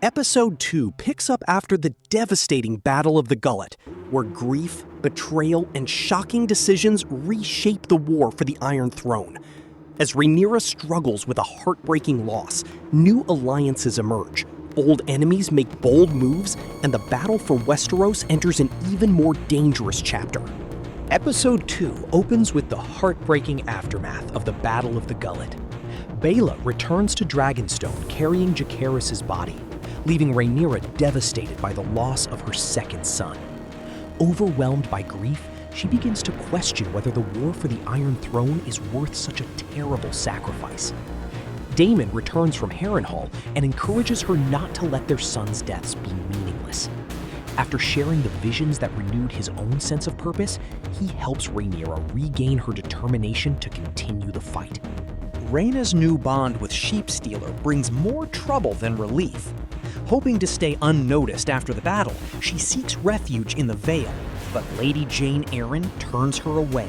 Episode 2 picks up after the devastating Battle of the Gullet, where grief, betrayal, and shocking decisions reshape the war for the Iron Throne. As Rhaenyra struggles with a heartbreaking loss, new alliances emerge, old enemies make bold moves, and the battle for Westeros enters an even more dangerous chapter. Episode 2 opens with the heartbreaking aftermath of the Battle of the Gullet. Baela returns to Dragonstone carrying Jacaerys' body, leaving Rhaenyra devastated by the loss of her second son. Overwhelmed by grief, she begins to question whether the war for the Iron Throne is worth such a terrible sacrifice. Daemon returns from Harrenhal and encourages her not to let their sons' deaths be meaningless. After sharing the visions that renewed his own sense of purpose, he helps Rhaenyra regain her determination to continue the fight. Rhaenyra's new bond with Sheepstealer brings more trouble than relief. Hoping to stay unnoticed after the battle, she seeks refuge in the Vale, but Lady Jane Arryn turns her away.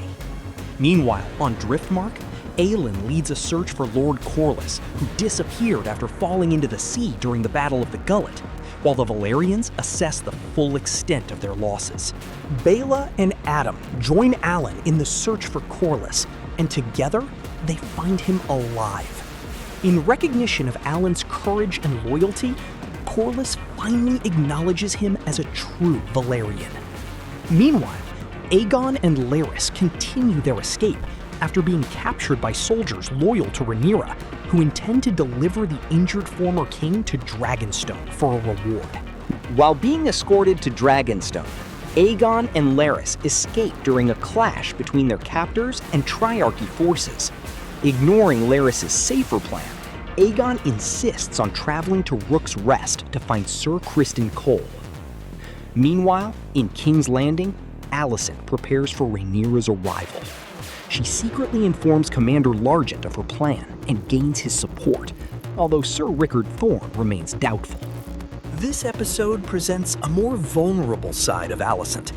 Meanwhile, on Driftmark, Aelin leads a search for Lord Corlys, who disappeared after falling into the sea during the Battle of the Gullet, while the Valyrians assess the full extent of their losses. Baela and Adam join Alan in the search for Corlys, and together, they find him alive. In recognition of Alan's courage and loyalty, Corlys finally acknowledges him as a true Valyrian. Meanwhile, Aegon and Larys continue their escape after being captured by soldiers loyal to Rhaenyra, who intend to deliver the injured former king to Dragonstone for a reward. While being escorted to Dragonstone, Aegon and Larys escape during a clash between their captors and Triarchy forces. Ignoring Larys' safer plan, Aegon insists on traveling to Rook's Rest to find Sir Criston Cole. Meanwhile, in King's Landing, Alicent prepares for Rhaenyra's arrival. She secretly informs Commander Largent of her plan and gains his support, although Sir Rickard Thorne remains doubtful. This episode presents a more vulnerable side of Alicent.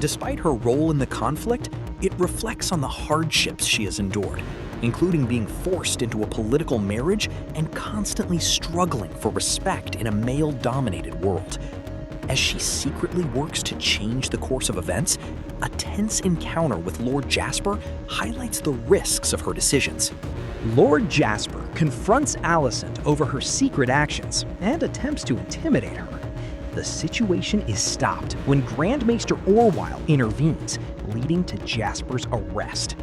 Despite her role in the conflict, it reflects on the hardships she has endured, including being forced into a political marriage and constantly struggling for respect in a male-dominated world. As she secretly works to change the course of events, a tense encounter with Lord Jasper highlights the risks of her decisions. Lord Jasper confronts Alicent over her secret actions and attempts to intimidate her. The situation is stopped when Grand Maester Orwyle intervenes, leading to Jasper's arrest.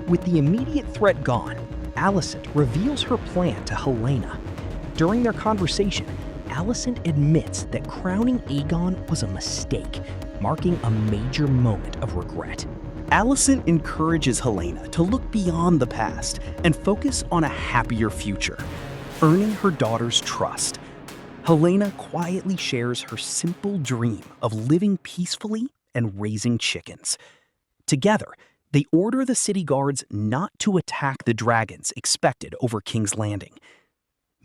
With the immediate threat gone, Alicent reveals her plan to Helaena. During their conversation, Alicent admits that crowning Aegon was a mistake, marking a major moment of regret. Alicent encourages Helaena to look beyond the past and focus on a happier future, earning her daughter's trust. Helaena quietly shares her simple dream of living peacefully and raising chickens. Together, they order the city guards not to attack the dragons expected over King's Landing.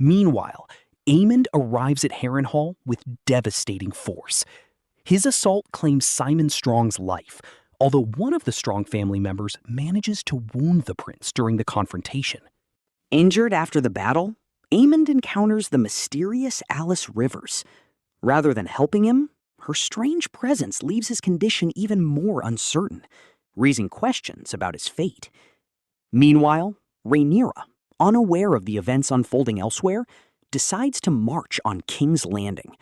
Meanwhile, Aemond arrives at Harrenhal with devastating force. His assault claims Simon Strong's life, although one of the Strong family members manages to wound the prince during the confrontation. Injured after the battle, Aemond encounters the mysterious Alice Rivers. Rather than helping him, her strange presence leaves his condition even more uncertain, raising questions about his fate. Meanwhile, Rhaenyra, unaware of the events unfolding elsewhere, decides to march on King's Landing.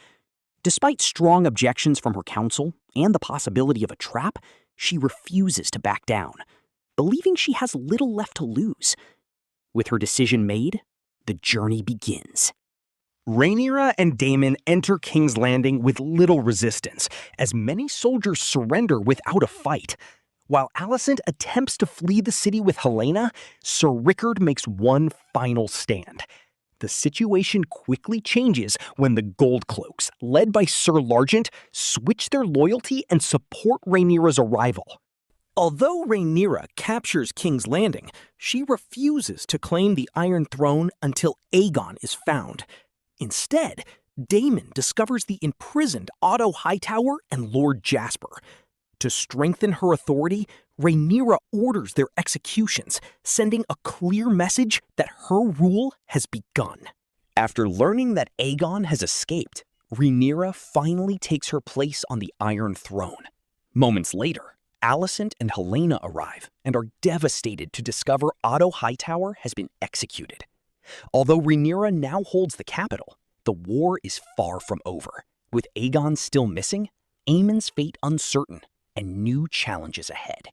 Despite strong objections from her council and the possibility of a trap, she refuses to back down, believing she has little left to lose. With her decision made, the journey begins. Rhaenyra and Daemon enter King's Landing with little resistance, as many soldiers surrender without a fight. While Alicent attempts to flee the city with Helaena, Sir Rickard makes one final stand. The situation quickly changes when the Goldcloaks, led by Sir Largent, switch their loyalty and support Rhaenyra's arrival. Although Rhaenyra captures King's Landing, she refuses to claim the Iron Throne until Aegon is found. Instead, Daemon discovers the imprisoned Otto Hightower and Lord Jasper. To strengthen her authority, Rhaenyra orders their executions, sending a clear message that her rule has begun. After learning that Aegon has escaped, Rhaenyra finally takes her place on the Iron Throne. Moments later, Alicent and Helena arrive and are devastated to discover Otto Hightower has been executed. Although Rhaenyra now holds the capital, the war is far from over. With Aegon still missing, Aemond's fate uncertain, and new challenges ahead.